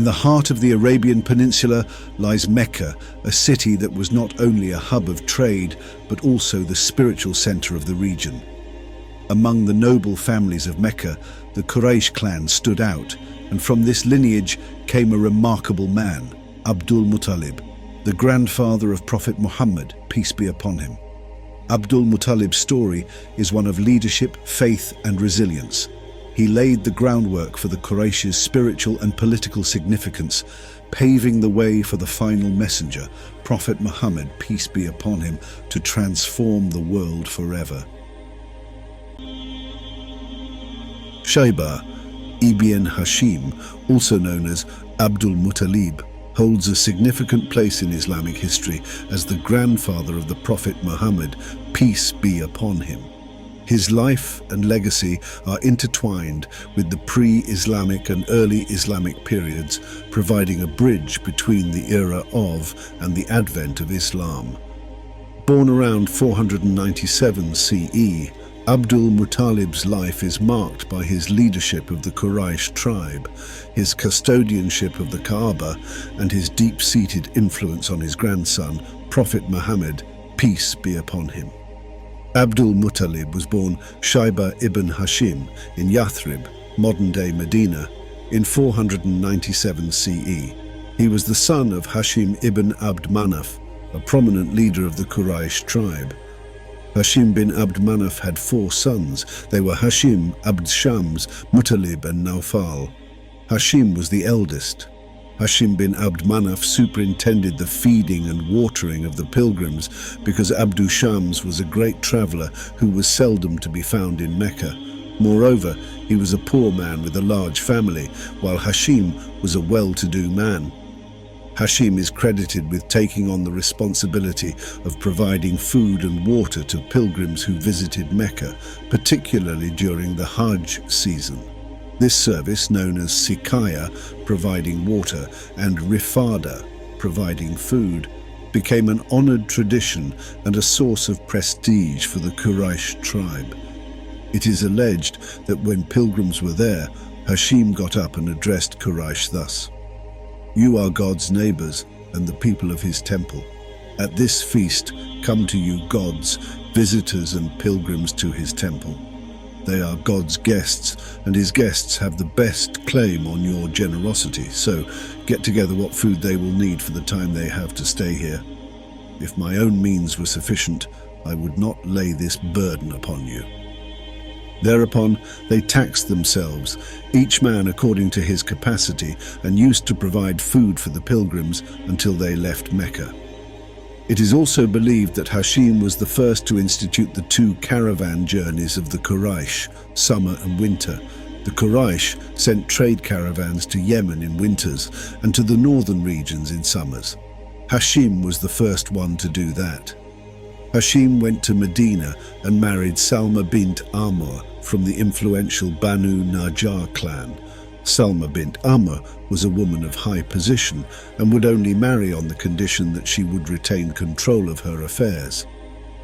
In the heart of the Arabian Peninsula lies Mecca, a city that was not only a hub of trade, but also the spiritual center of the region. Among the noble families of Mecca, the Quraysh clan stood out, and from this lineage came a remarkable man, Abdul Muttalib, the grandfather of Prophet Muhammad, peace be upon him. Abdul Muttalib's story is one of leadership, faith, and resilience. He laid the groundwork for the Quraysh's spiritual and political significance, paving the way for the final messenger, Prophet Muhammad, peace be upon him, to transform the world forever. Shayba ibn Hashim, also known as Abdul Muttalib, holds a significant place in Islamic history as the grandfather of the Prophet Muhammad, peace be upon him. His life and legacy are intertwined with the pre-Islamic and early Islamic periods, providing a bridge between the era of and the advent of Islam. Born around 497 CE, Abdul Muttalib's life is marked by his leadership of the Quraysh tribe, his custodianship of the KAABA, and his deep-seated influence on his grandson, Prophet Muhammad, peace be upon him. Abdul Muttalib was born Shayba ibn Hashim in Yathrib, modern-day Medina, in 497 CE. He was the son of Hashim ibn Abd Manaf, a prominent leader of the Quraysh tribe. Hashim bin Abd Manaf had 4 sons. They were Hashim, Abd Shams, Mutalib and Naufal. Hashim was the eldest. Hashim bin Abd Manaf superintended the feeding and watering of the pilgrims because Abd Shams was a great traveller who was seldom to be found in Mecca. Moreover, he was a poor man with a large family, while Hashim was a well-to-do man. Hashim is credited with taking on the responsibility of providing food and water to pilgrims who visited Mecca, particularly during the Hajj season. This service, known as SIQAYA, providing water, and Rifada, providing food, became an honored tradition and a source of prestige for the Quraysh tribe. It is alleged that when pilgrims were there, Hashim got up and addressed Quraysh thus: "You are God's neighbors and the people of his temple. At this feast come to you gods, visitors and pilgrims to his temple. They are God's guests, and his guests have the best claim on your generosity, so get together what food they will need for the time they have to stay here. If my own means were sufficient, I would not lay this burden upon you." Thereupon they taxed themselves, each man according to his capacity, and used to provide food for the pilgrims until they left Mecca. It is also believed that Hashim was the first to institute the 2 caravan journeys of the Quraysh, summer and winter. The Quraysh sent trade caravans to Yemen in winters and to the northern regions in summers. Hashim was the first one to do that. Hashim went to Medina and married Salma bint Amr from the influential Banu Najjar clan. Salma bint Amr was a woman of high position and would only marry on the condition that she would retain control of her affairs.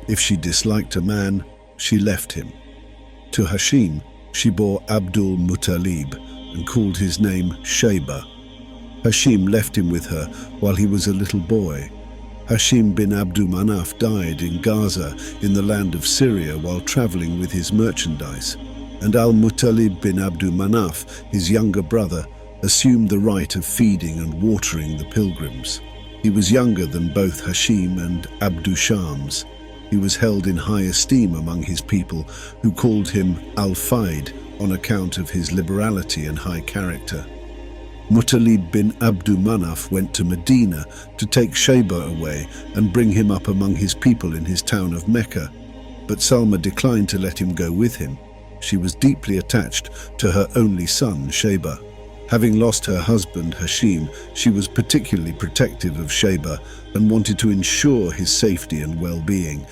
If she disliked a man, she left him. To Hashim, she bore Abdul Muttalib and called his name Shayba. Hashim left him with her while he was a little boy. Hashim bin Abd Manaf died in Gaza in the land of Syria while traveling with his merchandise, and Al-Muttalib bin Abd Manaf, his younger brother, assumed the right of feeding and watering the pilgrims. He was younger than both Hashim and Abd Shams. He was held in high esteem among his people, who called him Al-Faid on account of his liberality and high character. Mutalib bin Abd Manaf went to Medina to take Shayba away and bring him up among his people in his town of Mecca, but Salma declined to let him go with him. She was deeply attached to her only son, Shayba. Having lost her husband, Hashim, she was particularly protective of Shayba and wanted to ensure his safety and well-being.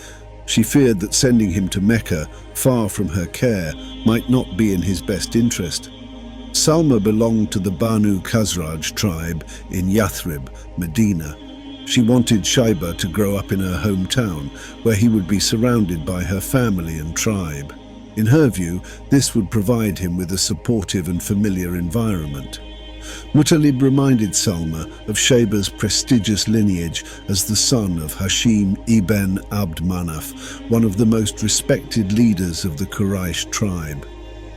She feared that sending him to Mecca, far from her care, might not be in his best interest. Salma belonged to the Banu Khazraj tribe in Yathrib, Medina. She wanted Shayba to grow up in her hometown, where he would be surrounded by her family and tribe. In her view, this would provide him with a supportive and familiar environment. Mutalib reminded Salma of Shayba's prestigious lineage as the son of HASHIM ibn Abd Manaf, one of the most respected leaders of the Quraysh tribe.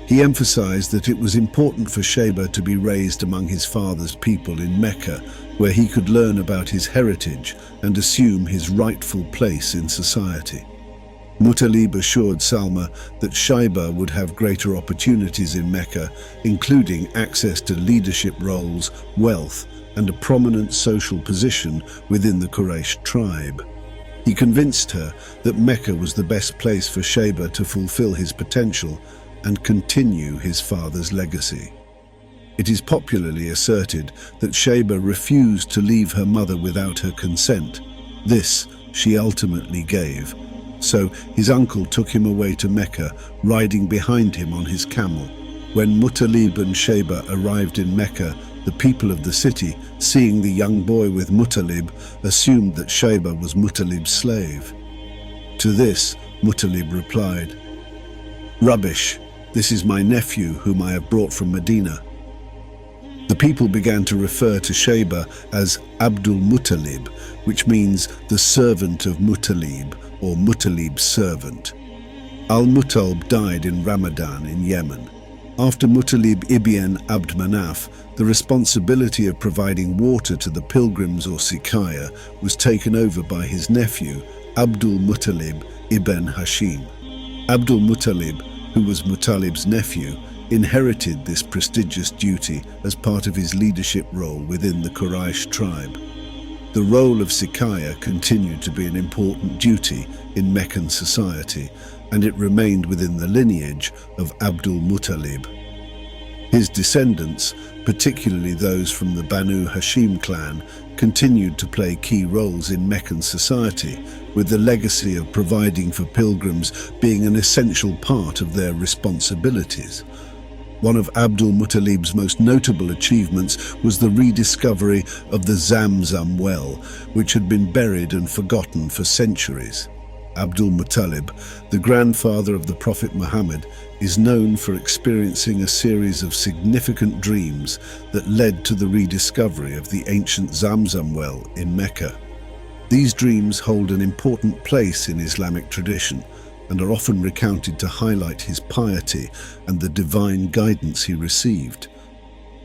He emphasized that it was important for Shayba to be raised among his father's people in Mecca, where he could learn about his heritage and assume his rightful place in society. Mutalib assured Salma that Shayba would have greater opportunities in Mecca, including access to leadership roles, wealth, and a prominent social position within the Quraysh tribe. He convinced her that Mecca was the best place for Shayba to fulfill his potential and continue his father's legacy. It is popularly asserted that Shayba refused to leave her mother without her consent. This she ultimately gave. So his uncle took him away to Mecca, riding behind him on his camel. When Mutalib and Shayba arrived in Mecca, the people of the city, seeing the young boy with Mutalib, assumed that Shayba was Mutalib's slave. To this, Mutalib replied, "Rubbish, this is my nephew whom I have brought from Medina." The people began to refer to Shayba as Abdul Muttalib, which means the servant of Mutalib, or Mutalib's servant. Al-Muttalib died in Ramadan in Yemen. After Mutalib ibn Abd Manaf, the responsibility of providing water to the pilgrims, or SIQAYA, was taken over by his nephew, Abdul Muttalib ibn HASHIM. Abdul Muttalib, who was Mutalib's nephew, inherited this prestigious duty as part of his leadership role within the Quraysh tribe. The role of SIQAYA continued to be an important duty in Meccan society, and it remained within the lineage of Abdul Muttalib. His descendants, particularly those from the Banu Hashim clan, continued to play key roles in Meccan society, with the legacy of providing for pilgrims being an essential part of their responsibilities. One of Abdul Muttalib's most notable achievements was the rediscovery of the Zamzam well, which had been buried and forgotten for centuries. Abdul Muttalib, the grandfather of the Prophet Muhammad, is known for experiencing a series of significant dreams that led to the rediscovery of the ancient Zamzam well in Mecca. These dreams hold an important place in Islamic tradition and are often recounted to highlight his piety and the divine guidance he received.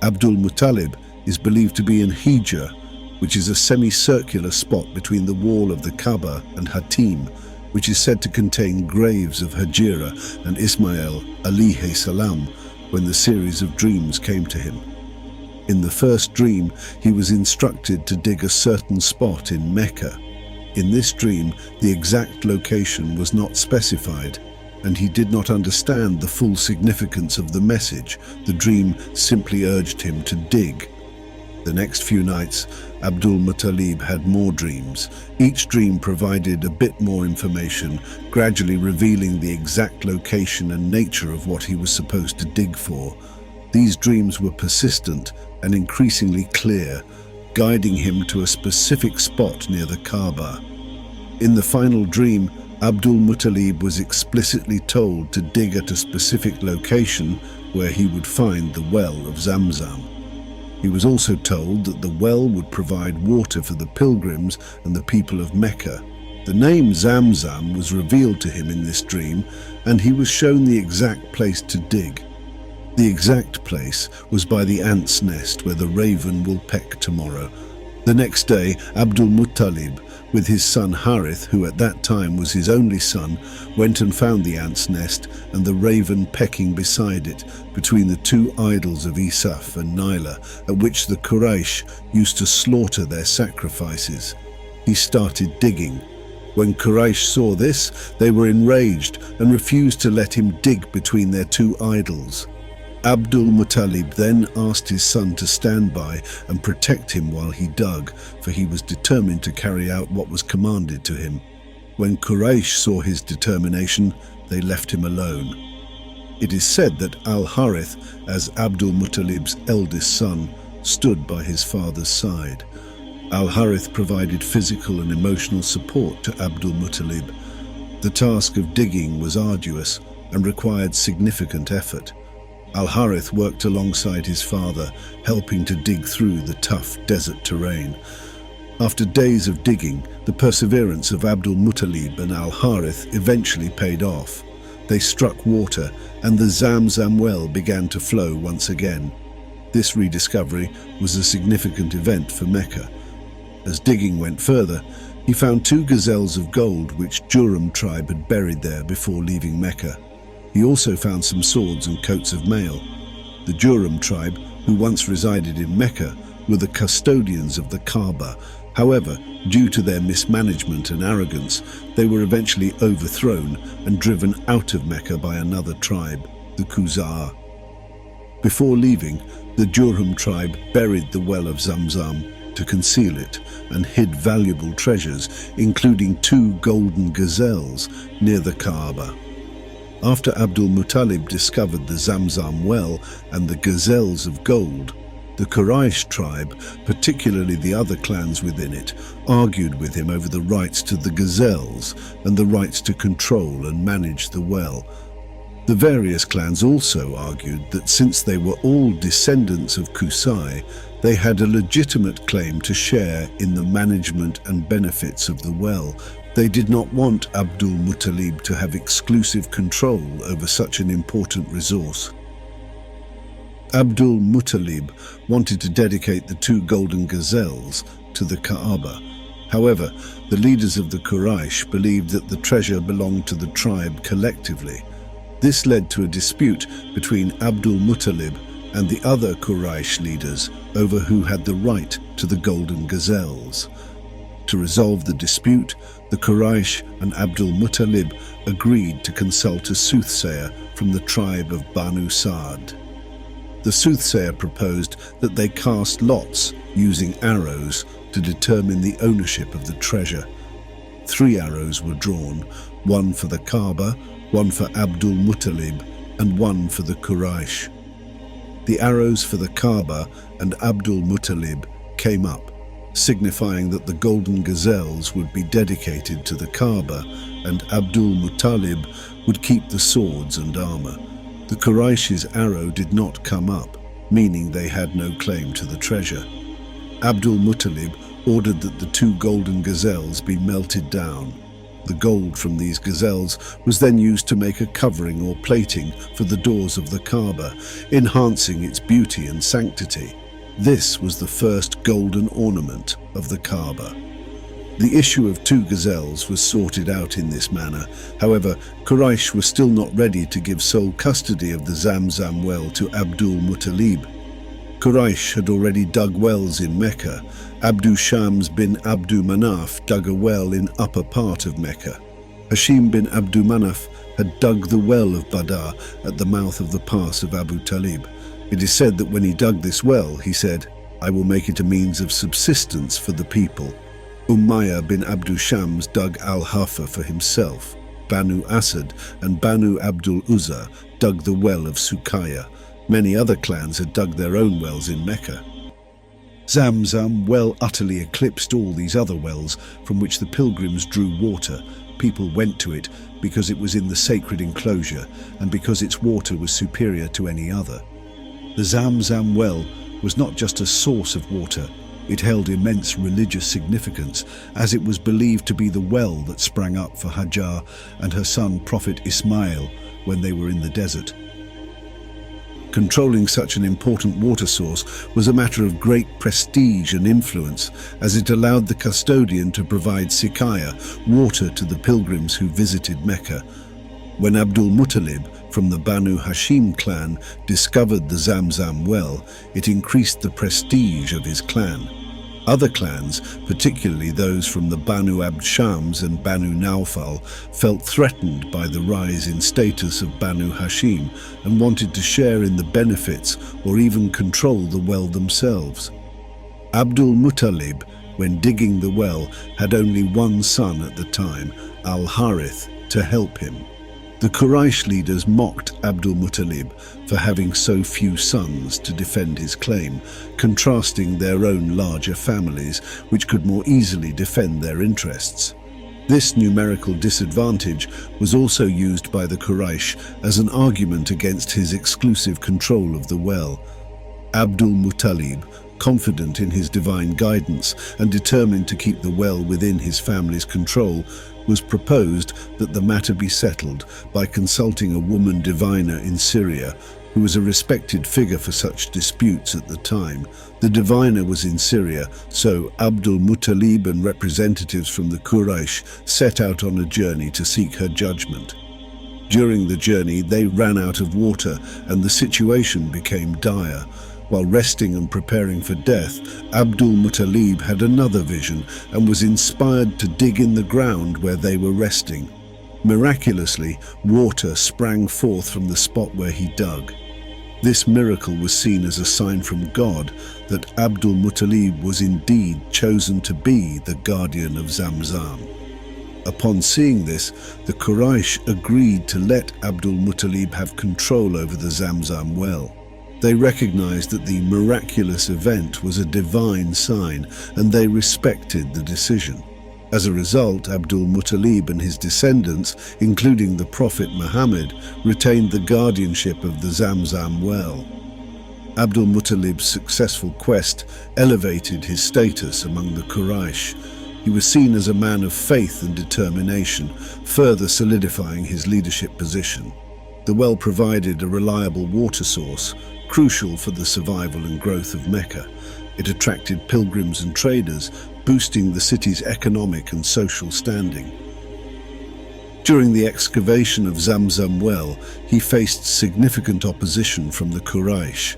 Abdul Muttalib is believed to be in Hijr, which is a semicircular spot between the wall of the KAABA and Hatim, which is said to contain graves of Hajira and Ismail alayhi salam when the series of dreams came to him. In the first dream, he was instructed to dig a certain spot in Mecca. In this dream, the exact location was not specified, and he did not understand the full significance of the message. The dream simply urged him to dig. The next few nights, Abdul Muttalib had more dreams. Each dream provided a bit more information, gradually revealing the exact location and nature of what he was supposed to dig for. These dreams were persistent and increasingly clear, guiding him to a specific spot near the Kaaba. In the final dream, Abdul Muttalib was explicitly told to dig at a specific location where he would find the well of Zamzam. He was also told that the well would provide water for the pilgrims and the people of Mecca. The name Zamzam was revealed to him in this dream, and he was shown the exact place to dig. The exact place was by the ant's nest where the raven will peck tomorrow. The next day, Abdul Muttalib, with his son Harith, who at that time was his only son, went and found the ant's nest and the raven pecking beside it, between the two idols of Ishaq and Naila, at which the Quraysh used to slaughter their sacrifices. He started digging. When Quraysh saw this, they were enraged and refused to let him dig between their two idols. Abdul Muttalib then asked his son to stand by and protect him while he dug, for he was determined to carry out what was commanded to him. When Quraysh saw his determination, they left him alone. It is said that Al-Harith, as Abdul Muttalib's eldest son, stood by his father's side. Al-Harith provided physical and emotional support to Abdul Muttalib. The task of digging was arduous and required significant effort. Al-Harith worked alongside his father, helping to dig through the tough desert terrain. After days of digging, the perseverance of Abdul Muttalib and Al-Harith eventually paid off. They struck water, and the Zamzam well began to flow once again. This rediscovery was a significant event for Mecca. As digging went further, he found 2 gazelles of gold which Jurhum tribe had buried there before leaving Mecca. He also found some swords and coats of mail. The Jurhum tribe, who once resided in Mecca, were the custodians of the KAABA. However, due to their mismanagement and arrogance, they were eventually overthrown and driven out of Mecca by another tribe, the Khuzaa. Before leaving, the Jurhum tribe buried the well of Zamzam to conceal it and hid valuable treasures, including 2 golden gazelles near the KAABA. After Abdul Muttalib discovered the Zamzam well and the gazelles of gold, the Quraysh tribe, particularly the other clans within it, argued with him over the rights to the gazelles and the rights to control and manage the well. The various clans also argued that since they were all descendants of Qusay, they had a legitimate claim to share in the management and benefits of the well. They did not want Abdul Muttalib to have exclusive control over such an important resource. Abdul Muttalib wanted to dedicate the 2 golden gazelles to the Kaaba. However, the leaders of the Quraysh believed that the treasure belonged to the tribe collectively. This led to a dispute between Abdul Muttalib and the other Quraysh leaders over who had the right to the golden gazelles. To resolve the dispute, the Quraysh and Abdul Muttalib agreed to consult a soothsayer from the tribe of Banu Sa'd. The soothsayer proposed that they cast lots using arrows to determine the ownership of the treasure. 3 arrows were drawn, 1 for the Kaaba, 1 for Abdul Muttalib, and 1 for the Quraysh. The arrows for the Kaaba and Abdul Muttalib came up, signifying that the golden gazelles would be dedicated to the Kaaba and Abdul Muttalib would keep the swords and armor. The Quraysh's arrow did not come up, meaning they had no claim to the treasure. Abdul Muttalib ordered that the 2 golden gazelles be melted down. The gold from these gazelles was then used to make a covering or plating for the doors of the Kaaba, enhancing its beauty and sanctity. This was the first golden ornament of the Kaaba. The issue of 2 gazelles was sorted out in this manner. However, Quraysh was still not ready to give sole custody of the Zamzam well to Abdul Muttalib. Quraysh had already dug wells in Mecca. Abdu Shams bin Abdu Manaf dug a well in upper part of Mecca. Hashim bin Abdu Manaf had dug the well of Badar at the mouth of the pass of Abu Talib. It is said that when he dug this well, he said, "I will make it a means of subsistence for the people." Umayyah bin Abdu Shams dug Al-Hafa for himself. Banu Asad and Banu Abdul Uzza dug the well of SIQAYA. Many other clans had dug their own wells in Mecca. Zamzam well utterly eclipsed all these other wells from which the pilgrims drew water. People went to it because it was in the sacred enclosure and because its water was superior to any other. The Zamzam well was not just a source of water, it held immense religious significance, as it was believed to be the well that sprang up for Hajar and her son Prophet Ismail when they were in the desert. Controlling such an important water source was a matter of great prestige and influence, as it allowed the custodian to provide SIQAYA, water to the pilgrims who visited Mecca. When Abdul Muttalib from the Banu Hashim clan discovered the Zamzam well, it increased the prestige of his clan. Other clans, particularly those from the Banu Abd Shams and Banu Nawfal, felt threatened by the rise in status of Banu Hashim and wanted to share in the benefits or even control the well themselves. Abdul Muttalib, when digging the well, had only 1 son at the time, Al-Harith, to help him. The Quraysh leaders mocked Abdul Muttalib for having so few sons to defend his claim, contrasting their own larger families, which could more easily defend their interests. This numerical disadvantage was also used by the Quraysh as an argument against his exclusive control of the well. Abdul Muttalib, confident in his divine guidance and determined to keep the well within his family's control, was proposed that the matter be settled by consulting a woman diviner in Syria, who was a respected figure for such disputes at the time. The diviner was in Syria, so Abdul Muttalib and representatives from the Quraysh set out on a journey to seek her judgment. During the journey, they ran out of water and the situation became dire. While resting and preparing for death, Abdul Muttalib had another vision and was inspired to dig in the ground where they were resting. Miraculously, water sprang forth from the spot where he dug. This miracle was seen as a sign from God that Abdul Muttalib was indeed chosen to be the guardian of Zamzam. Upon seeing this, the Quraysh agreed to let Abdul Muttalib have control over the Zamzam well. They recognized that the miraculous event was a divine sign, and they respected the decision. As a result, Abdul Muttalib and his descendants, including the Prophet Muhammad, retained the guardianship of the Zamzam well. Abdul Muttalib's successful quest elevated his status among the Quraysh. He was seen as a man of faith and determination, further solidifying his leadership position. The well provided a reliable water source, crucial for the survival and growth of Mecca. It attracted pilgrims and traders, boosting the city's economic and social standing. During the excavation of Zamzam well, he faced significant opposition from the Quraysh.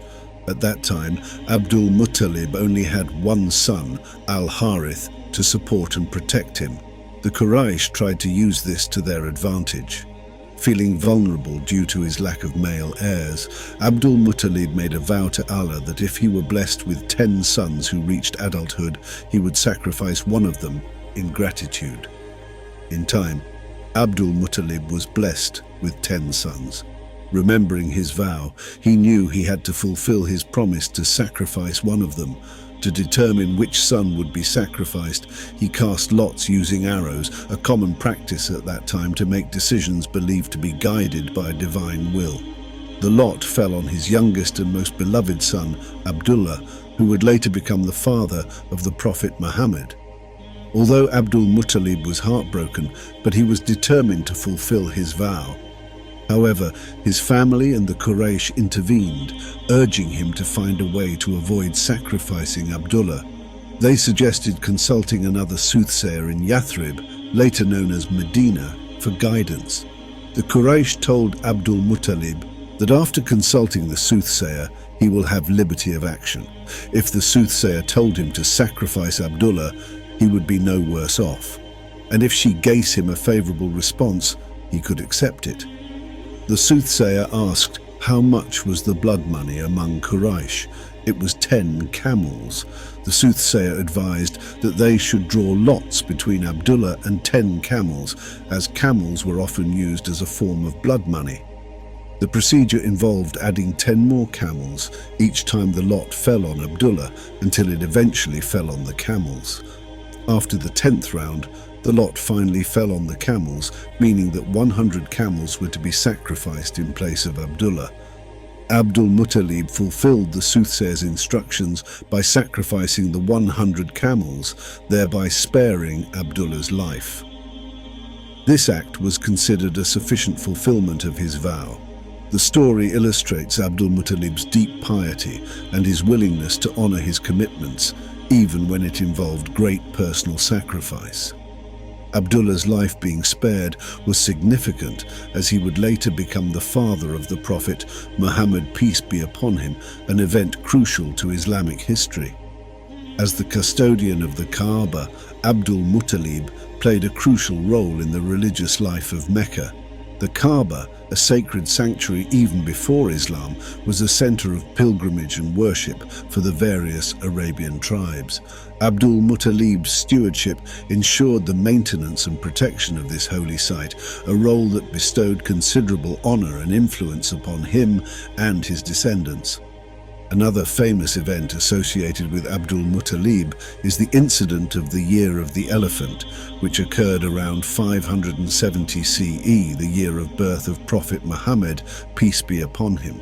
At that time, Abdul Muttalib only had one son, Al-Harith, to support and protect him. The Quraysh tried to use this to their advantage. Feeling vulnerable due to his lack of male heirs, Abdul Muttalib made a vow to Allah that if he were blessed with 10 sons who reached adulthood, he would sacrifice one of them in gratitude. In time, Abdul Muttalib was blessed with 10 sons. Remembering his vow, he knew he had to fulfill his promise to sacrifice one of them. To determine which son would be sacrificed, he cast lots using arrows, a common practice at that time to make decisions believed to be guided by a divine will. The lot fell on his youngest and most beloved son, Abdullah, who would later become the father of the Prophet Muhammad. Although Abdul Muttalib was heartbroken, but he was determined to fulfill his vow. However, his family and the Quraysh intervened, urging him to find a way to avoid sacrificing Abdullah. They suggested consulting another soothsayer in Yathrib, later known as Medina, for guidance. The Quraysh told Abdul Muttalib that after consulting the soothsayer, he will have liberty of action. If the soothsayer told him to sacrifice Abdullah, he would be no worse off. And if she gave him a favorable response, he could accept it. The soothsayer asked how much was the blood money among Quraysh. It was 10 camels. The soothsayer advised that they should draw lots between Abdullah and 10 camels, as camels were often used as a form of blood money. The procedure involved adding 10 more camels each time the lot fell on Abdullah, until it eventually fell on the camels. After the 10th round, the lot finally fell on the camels, meaning that 100 camels were to be sacrificed in place of Abdullah. Abdul Muttalib fulfilled the soothsayer's instructions by sacrificing the 100 camels, thereby sparing Abdullah's life. This act was considered a sufficient fulfillment of his vow. The story illustrates Abdul Muttalib's deep piety and his willingness to honor his commitments, even when it involved great personal sacrifice. Abdullah's life being spared was significant, as he would later become the father of the Prophet Muhammad, peace be upon him, an event crucial to Islamic history. As the custodian of the KAABA, Abdul Muttalib played a crucial role in the religious life of Mecca. The KAABA, a sacred sanctuary even before Islam, was a center of pilgrimage and worship for the various Arabian tribes. Abdul Muttalib's stewardship ensured the maintenance and protection of this holy site, a role that bestowed considerable honor and influence upon him and his descendants. Another famous event associated with Abdul Muttalib is the incident of the Year of the Elephant, which occurred around 570 CE, the year of birth of Prophet Muhammad, peace be upon him.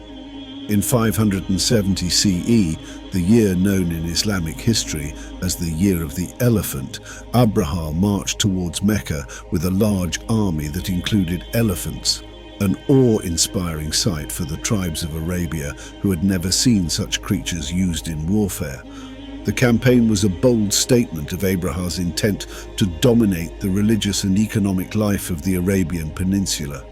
In 570 CE, the year known in Islamic history as the Year of the Elephant, Abraha marched towards Mecca with a large army that included elephants, an awe-inspiring sight for the tribes of Arabia who had never seen such creatures used in warfare. The campaign was a bold statement of Abraha's intent to dominate the religious and economic life of the Arabian Peninsula.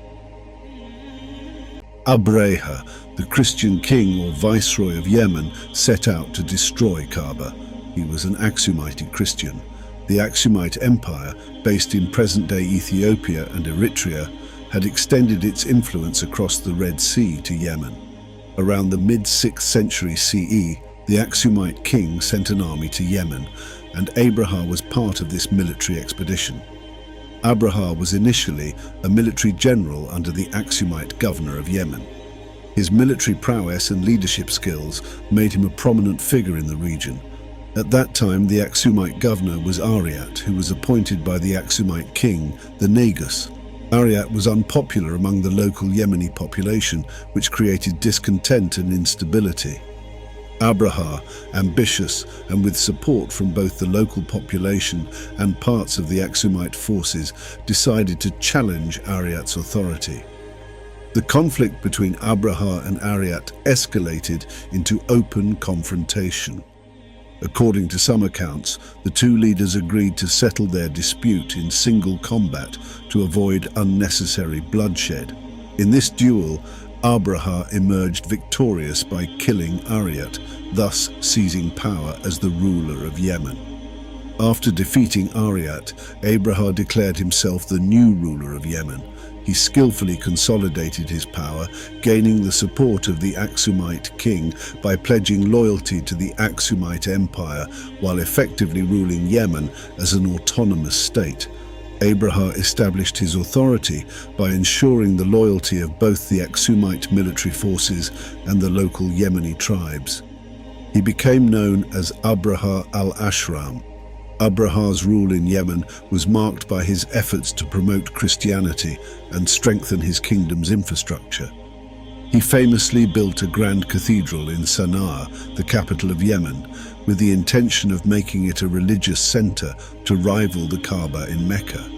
Abraha, the Christian king or viceroy of Yemen, set out to destroy KAABA. He was an Aksumite Christian. The Aksumite Empire, based in present-day Ethiopia and Eritrea, had extended its influence across the Red Sea to Yemen. Around the mid-6th century CE, the Aksumite king sent an army to Yemen, and Abraha was part of this military expedition. Abraha was initially a military general under the Aksumite governor of Yemen. His military prowess and leadership skills made him a prominent figure in the region. At that time, the Aksumite governor was Ariat, who was appointed by the Aksumite king, the Negus. Ariat was unpopular among the local Yemeni population, which created discontent and instability. Abraha, ambitious and with support from both the local population and parts of the Aksumite forces, decided to challenge Ariat's authority. The conflict between Abraha and Ariat escalated into open confrontation. According to some accounts, the two leaders agreed to settle their dispute in single combat to avoid unnecessary bloodshed. In this duel, Abraha emerged victorious by killing Ariat, thus seizing power as the ruler of Yemen. After defeating Ariat, Abraha declared himself the new ruler of Yemen. He skillfully consolidated his power, gaining the support of the Aksumite king by pledging loyalty to the Aksumite Empire while effectively ruling Yemen as an autonomous state. Abraha established his authority by ensuring the loyalty of both the Aksumite military forces and the local Yemeni tribes. He became known as Abraha al-Ashram. Abraha's rule in Yemen was marked by his efforts to promote Christianity and strengthen his kingdom's infrastructure. He famously built a grand cathedral in Sana'a, the capital of Yemen, with the intention of making it a religious center to rival the KAABA in Mecca.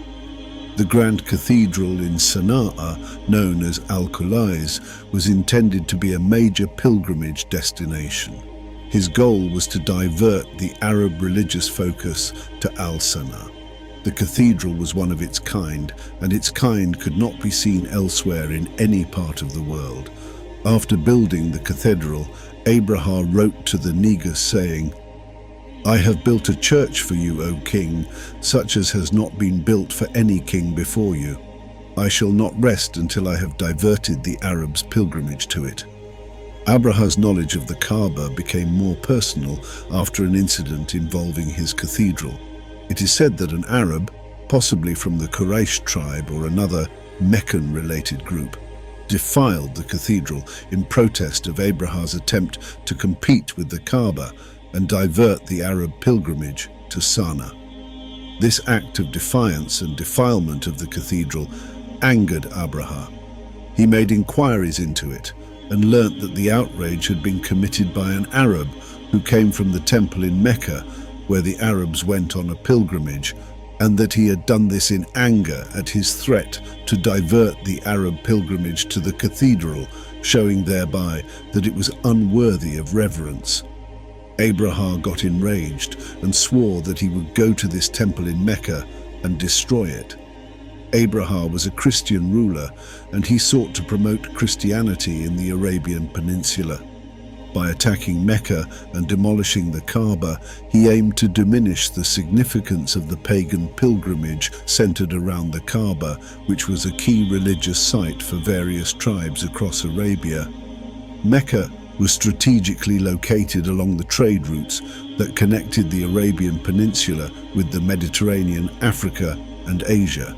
The grand cathedral in Sana'a, known as Al-Kulais, was intended to be a major pilgrimage destination. His goal was to divert the Arab religious focus to Al-Sana. The cathedral was one of its kind, and its kind could not be seen elsewhere in any part of the world. After building the cathedral, Abraha wrote to the Negus saying, "I have built a church for you, O king, such as has not been built for any king before you. I shall not rest until I have diverted the Arabs' pilgrimage to it." Abraha's knowledge of the KAABA became more personal after an incident involving his cathedral. It is said that an Arab, possibly from the Quraysh tribe or another Meccan-related group, defiled the cathedral in protest of Abraha's attempt to compete with the KAABA and divert the Arab pilgrimage to Sana. This act of defiance and defilement of the cathedral angered Abraha. He made inquiries into it and learnt that the outrage had been committed by an Arab who came from the temple in Mecca, where the Arabs went on a pilgrimage, and that he had done this in anger at his threat to divert the Arab pilgrimage to the cathedral, showing thereby that it was unworthy of reverence. Abraha got enraged and swore that he would go to this temple in Mecca and destroy it. Abraha was a Christian ruler, and he sought to promote Christianity in the Arabian Peninsula. By attacking Mecca and demolishing the KAABA, he aimed to diminish the significance of the pagan pilgrimage centered around the KAABA, which was a key religious site for various tribes across Arabia. Mecca was strategically located along the trade routes that connected the Arabian Peninsula with the Mediterranean, Africa, and Asia.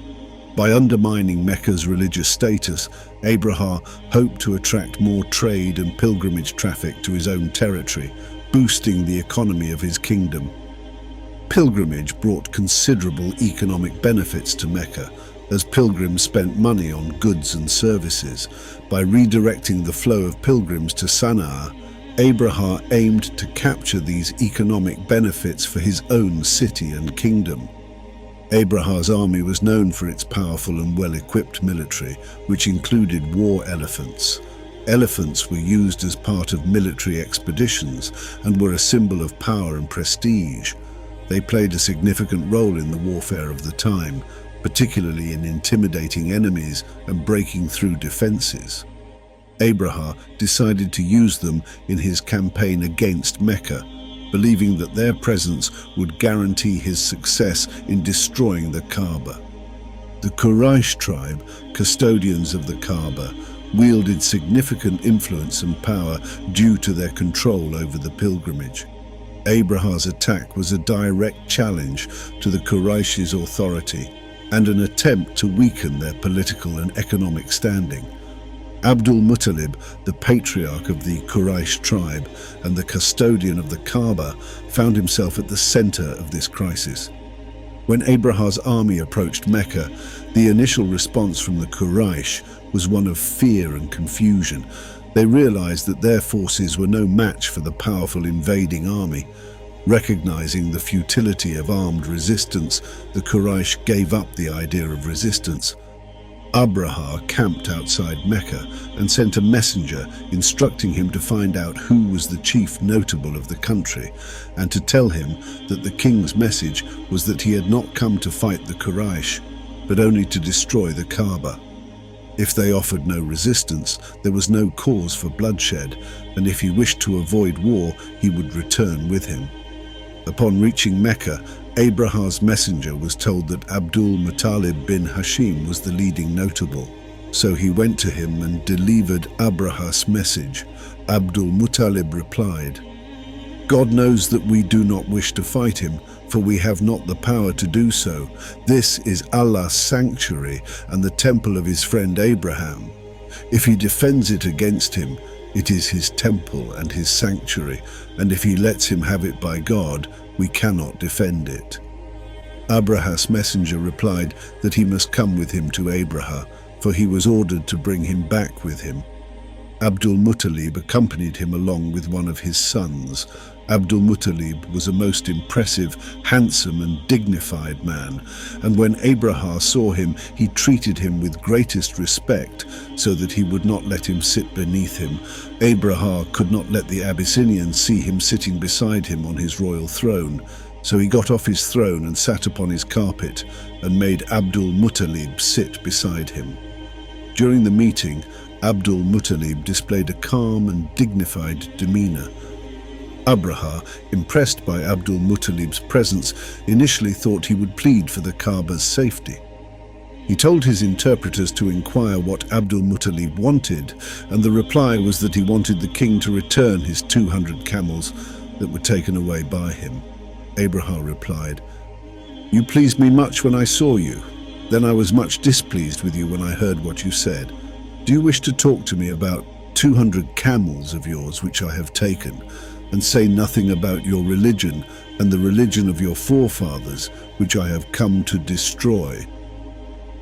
By undermining Mecca's religious status, Abraha hoped to attract more trade and pilgrimage traffic to his own territory, boosting the economy of his kingdom. Pilgrimage brought considerable economic benefits to Mecca, as pilgrims spent money on goods and services. By redirecting the flow of pilgrims to Sana'a, Abraha aimed to capture these economic benefits for his own city and kingdom. Abraha's army was known for its powerful and well-equipped military, which included war elephants. Elephants were used as part of military expeditions and were a symbol of power and prestige. They played a significant role in the warfare of the time, particularly in intimidating enemies and breaking through defenses. Abraha decided to use them in his campaign against Mecca, believing that their presence would guarantee his success in destroying the KAABA. The Quraysh tribe, custodians of the KAABA, wielded significant influence and power due to their control over the pilgrimage. Abraha's attack was a direct challenge to the Quraysh's authority and an attempt to weaken their political and economic standing. Abdul Muttalib, the patriarch of the Quraysh tribe and the custodian of the Kaaba, found himself at the center of this crisis. When Abraha's army approached Mecca, the initial response from the Quraysh was one of fear and confusion. They realized that their forces were no match for the powerful invading army. Recognizing the futility of armed resistance, the Quraysh gave up the idea of resistance. Abraha camped outside Mecca and sent a messenger instructing him to find out who was the chief notable of the country and to tell him that the king's message was that he had not come to fight the Quraysh, but only to destroy the Kaaba. If they offered no resistance, there was no cause for bloodshed, and if he wished to avoid war, he would return with him. Upon reaching Mecca, Abraha's messenger was told that Abdul Muttalib bin HASHIM was the leading notable. So he went to him and delivered Abraha's message. Abdul Muttalib replied, "God knows that we do not wish to fight him, for we have not the power to do so. This is Allah's sanctuary and the temple of his friend Abraham. If he defends it against him, it is his temple and his sanctuary, and if he lets him have it by God, we cannot defend it." Abraha's messenger replied that he must come with him to Abraha, for he was ordered to bring him back with him. Abdul Muttalib accompanied him along with one of his sons. Abdul Muttalib was a most impressive, handsome and dignified man, and when Abraha saw him, he treated him with greatest respect so that he would not let him sit beneath him. Abraha could not let the Abyssinians see him sitting beside him on his royal throne, so he got off his throne and sat upon his carpet and made Abdul Muttalib sit beside him. During the meeting, Abdul Muttalib displayed a calm and dignified demeanor. Abraha, impressed by Abdul Muttalib's presence, initially thought he would plead for the Kaaba's safety. He told his interpreters to inquire what Abdul Muttalib wanted, and the reply was that he wanted the king to return his 200 camels that were taken away by him. Abraha replied, "You pleased me much when I saw you. Then I was much displeased with you when I heard what you said. Do you wish to talk to me about 200 camels of yours which I have taken, and say nothing about your religion and the religion of your forefathers, which I have come to destroy?"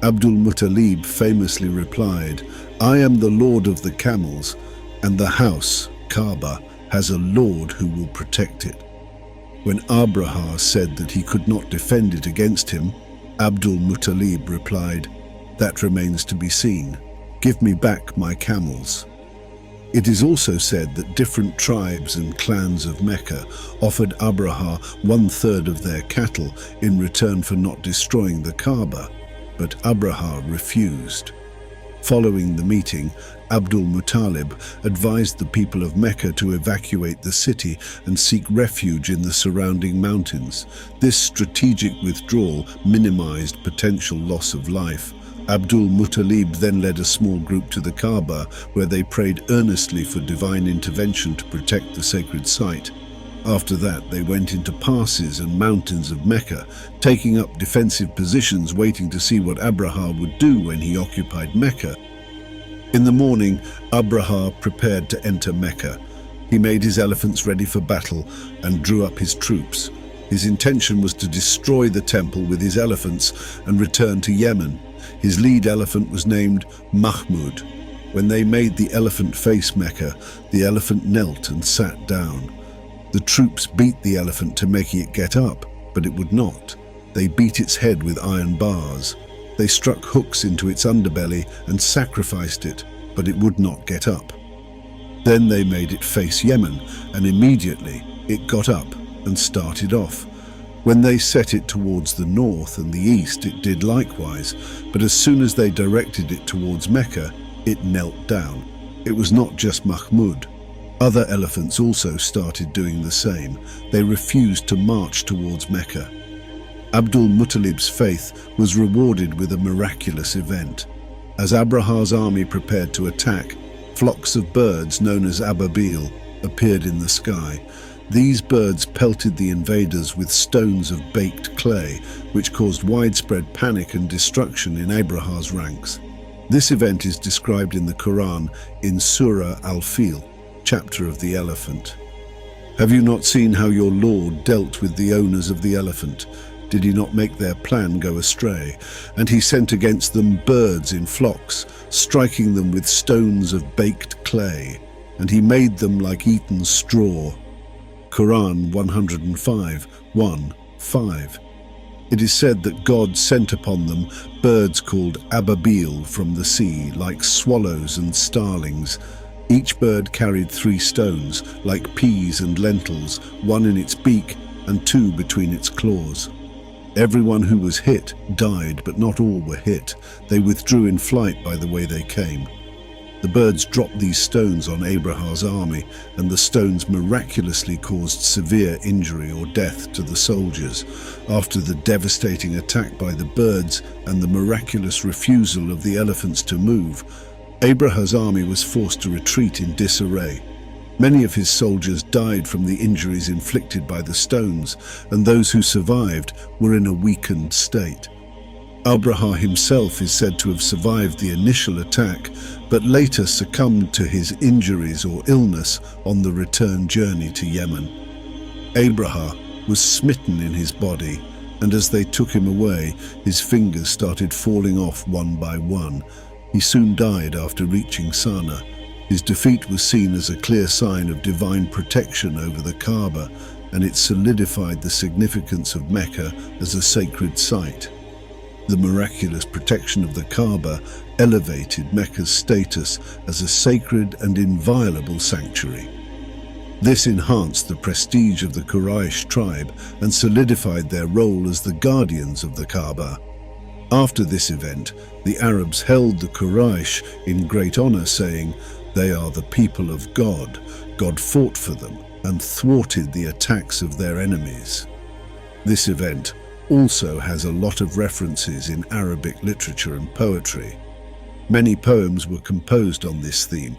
Abdul Muttalib famously replied, "I am the lord of the camels, and the house, Kaaba, has a lord who will protect it." When Abraha said that he could not defend it against him, Abdul Muttalib replied, "That remains to be seen. Give me back my camels." It is also said that different tribes and clans of Mecca offered Abraha 1/3 of their cattle in return for not destroying the Kaaba, but Abraha refused. Following the meeting, Abdul Muttalib advised the people of Mecca to evacuate the city and seek refuge in the surrounding mountains. This strategic withdrawal minimized potential loss of life. Abdul Muttalib then led a small group to the Kaaba, where they prayed earnestly for divine intervention to protect the sacred site. After that, they went into passes and mountains of Mecca, taking up defensive positions, waiting to see what Abraha would do when he occupied Mecca. In the morning, Abraha prepared to enter Mecca. He made his elephants ready for battle and drew up his troops. His intention was to destroy the temple with his elephants and return to Yemen. His lead elephant was named Mahmud. When they made the elephant face Mecca, the elephant knelt and sat down. The troops beat the elephant to make it get up, but it would not. They beat its head with iron bars. They struck hooks into its underbelly and sacrificed it, but it would not get up. Then they made it face Yemen, and immediately it got up and started off. When they set it towards the north and the east, it did likewise, but as soon as they directed it towards Mecca, it knelt down. It was not just Mahmud. Other elephants also started doing the same. They refused to march towards Mecca. Abdul Muttalib's faith was rewarded with a miraculous event. As Abraha's army prepared to attack, flocks of birds known as ababil appeared in the sky. These birds pelted the invaders with stones of baked clay, which caused widespread panic and destruction in Abraha's ranks. This event is described in the Quran in Surah Al-Fil, chapter of the elephant. Have you not seen how your Lord dealt with the owners of the elephant? Did he not make their plan go astray? And he sent against them birds in flocks, striking them with stones of baked clay, and he made them like eaten straw. Quran 105, 1, 5. It is said that God sent upon them birds called ababil from the sea, like swallows and starlings. Each bird carried 3 stones, like peas and lentils, 1 in its beak and 2 between its claws. Everyone who was hit died, but not all were hit. They withdrew in flight by the way they came. The birds dropped these stones on Abraha's army, and the stones miraculously caused severe injury or death to the soldiers. After the devastating attack by the birds and the miraculous refusal of the elephants to move, Abraha's army was forced to retreat in disarray. Many of his soldiers died from the injuries inflicted by the stones, and those who survived were in a weakened state. Abraha himself is said to have survived the initial attack, but later succumbed to his injuries or illness on the return journey to Yemen. Abraha was smitten in his body, and as they took him away, his fingers started falling off one by one. He soon died after reaching Sana. His defeat was seen as a clear sign of divine protection over the KAABA, and it solidified the significance of Mecca as a sacred site. The miraculous protection of the KAABA elevated Mecca's status as a sacred and inviolable sanctuary. This enhanced the prestige of the Quraysh tribe and solidified their role as the guardians of the KAABA. After this event, the Arabs held the Quraysh in great honor, saying, "They are the people of God. God fought for them and thwarted the attacks of their enemies." This event also has a lot of references in Arabic literature and poetry. Many poems were composed on this theme.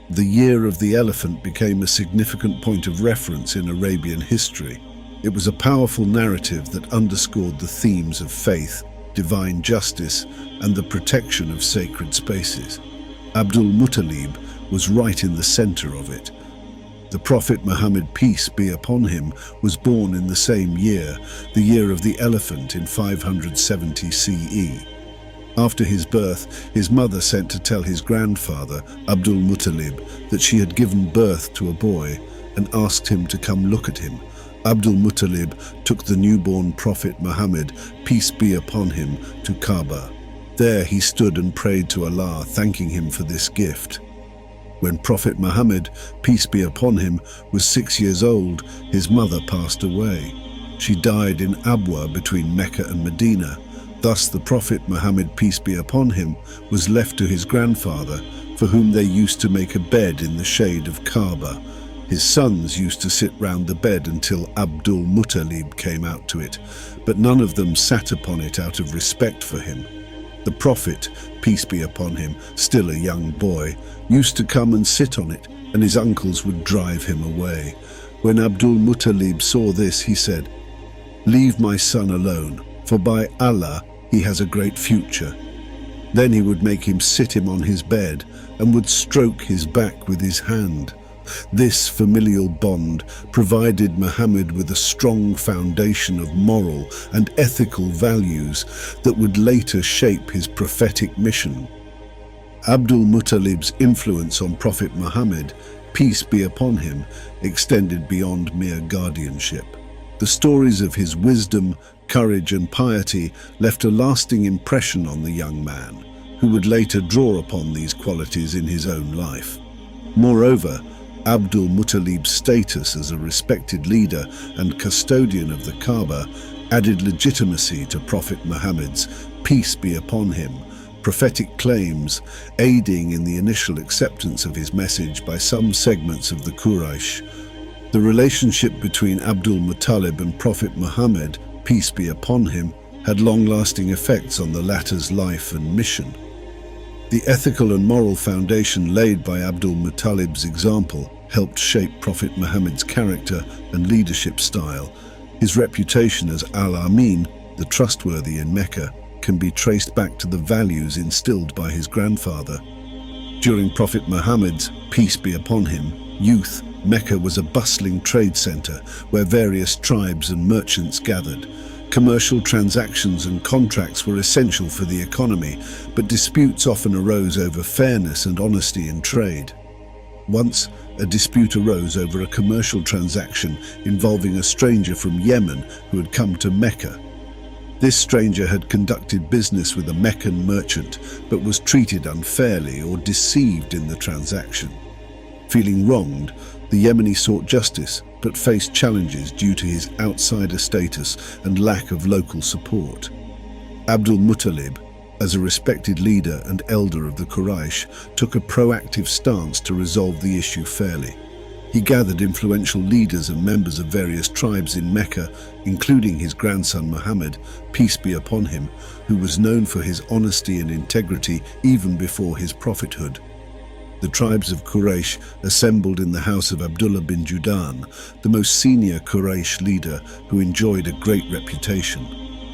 The Year of the Elephant became a significant point of reference in Arabian history. It was a powerful narrative that underscored the themes of faith, divine justice, and the protection of sacred spaces. Abdul Muttalib was right in the center of it. The Prophet Muhammad, peace be upon him, was born in the same year, the Year of the Elephant in 570 CE. After his birth, his mother sent to tell his grandfather, Abdul Muttalib, that she had given birth to a boy and asked him to come look at him. Abdul Muttalib took the newborn Prophet Muhammad, peace be upon him, to KAABA. There he stood and prayed to Allah, thanking him for this gift. When Prophet Muhammad, peace be upon him, was 6 years old, his mother passed away. She died in Abwa between Mecca and Medina. Thus the Prophet Muhammad, peace be upon him, was left to his grandfather, for whom they used to make a bed in the shade of KAABA. His sons used to sit round the bed until Abdul Muttalib came out to it, but none of them sat upon it out of respect for him. The Prophet, peace be upon him, still a young boy, used to come and sit on it, and his uncles would drive him away. When Abdul Muttalib saw this, he said, "Leave my son alone, for by Allah he has a great future." Then he would make him sit him on his bed and would stroke his back with his hand. This familial bond provided Muhammad with a strong foundation of moral and ethical values that would later shape his prophetic mission. Abdul Muttalib's influence on Prophet Muhammad, peace be upon him, extended beyond mere guardianship. The stories of his wisdom, courage and piety left a lasting impression on the young man, who would later draw upon these qualities in his own life. Moreover, Abdul Muttalib's status as a respected leader and custodian of the KAABA added legitimacy to Prophet Muhammad's, peace be upon him, prophetic claims, aiding in the initial acceptance of his message by some segments of the Quraysh. The relationship between Abdul Muttalib and Prophet Muhammad, peace be upon him, had long-lasting effects on the latter's life and mission. The ethical and moral foundation laid by Abdul Muttalib's example helped shape Prophet Muhammad's character and leadership style. His reputation as Al-Amin, the trustworthy in Mecca, can be traced back to the values instilled by his grandfather. During Prophet Muhammad's, peace be upon him, youth, Mecca was a bustling trade center where various tribes and merchants gathered. Commercial transactions and contracts were essential for the economy, but disputes often arose over fairness and honesty in trade. Once, a dispute arose over a commercial transaction involving a stranger from Yemen who had come to Mecca. This stranger had conducted business with a Meccan merchant, but was treated unfairly or deceived in the transaction. Feeling wronged, the Yemeni sought justice, but faced challenges due to his outsider status and lack of local support. Abdul Muttalib, as a respected leader and elder of the Quraysh, took a proactive stance to resolve the issue fairly. He gathered influential leaders and members of various tribes in Mecca, including his grandson Muhammad, peace be upon him, who was known for his honesty and integrity even before his prophethood. The tribes of Quraysh assembled in the house of Abdullah bin Judan, the most senior Quraysh leader who enjoyed a great reputation.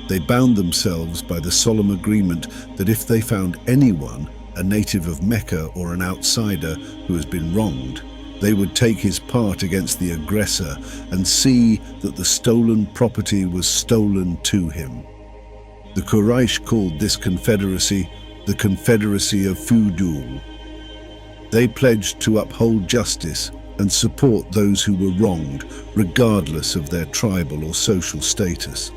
They bound themselves by the solemn agreement that if they found anyone, a native of Mecca or an outsider, who has been wronged, they would take his part against the aggressor and see that the stolen property was stolen to him. The Quraysh called this confederacy the Confederacy of FUDUL. They pledged to uphold justice and support those who were wronged, regardless of their tribal or social status.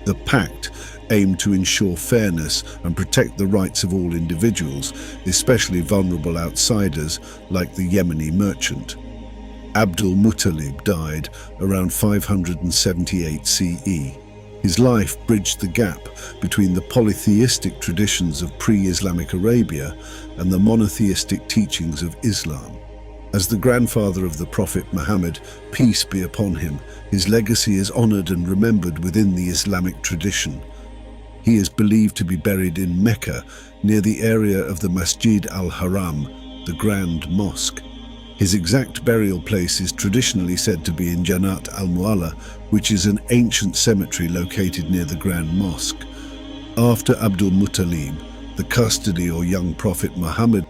The pact aimed to ensure fairness and protect the rights of all individuals, especially vulnerable outsiders like the Yemeni merchant. Abdul Muttalib died around 578 CE. His life bridged the gap between the polytheistic traditions of pre-Islamic Arabia and the monotheistic teachings of Islam. As the grandfather of the Prophet Muhammad, peace be upon him, his legacy is honored and remembered within the Islamic tradition. He is believed to be buried in Mecca, near the area of the Masjid al-Haram, the Grand Mosque. His exact burial place is traditionally said to be in Jannat al-Mu'alla, which is an ancient cemetery located near the Grand Mosque. After Abdul Muttalib, the custody or young Prophet Muhammad,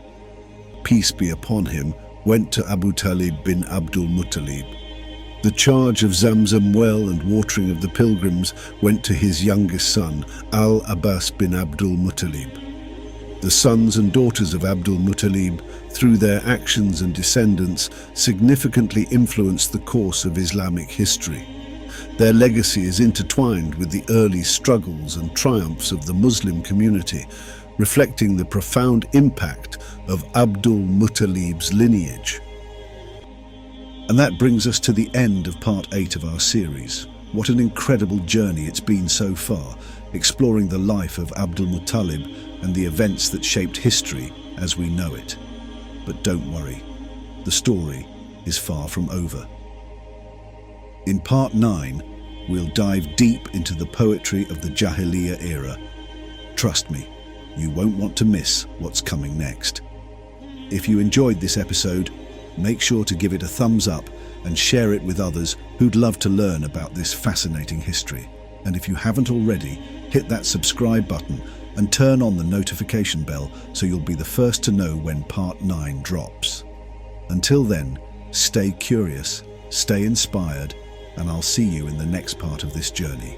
peace be upon him, went to Abu Talib bin Abdul Muttalib. The charge of Zamzam well and watering of the pilgrims went to his youngest son, Al-Abbas bin Abdul Muttalib. The sons and daughters of Abdul Muttalib, through their actions and descendants, significantly influenced the course of Islamic history. Their legacy is intertwined with the early struggles and triumphs of the Muslim community, reflecting the profound impact of Abdul Muttalib's lineage. And that brings us to the end of part 8 of our series. What an incredible journey it's been so far, exploring the life of Abdul Muttalib and the events that shaped history as we know it. But don't worry, the story is far from over. In part 9, we'll dive deep into the poetry of the Jahiliya era. Trust me, you won't want to miss what's coming next. If you enjoyed this episode, make sure to give it a thumbs up and share it with others who'd love to learn about this fascinating history. And if you haven't already, hit that subscribe button and turn on the notification bell so you'll be the first to know when Part 9 drops. Until then, stay curious, stay inspired, and I'll see you in the next part of this journey.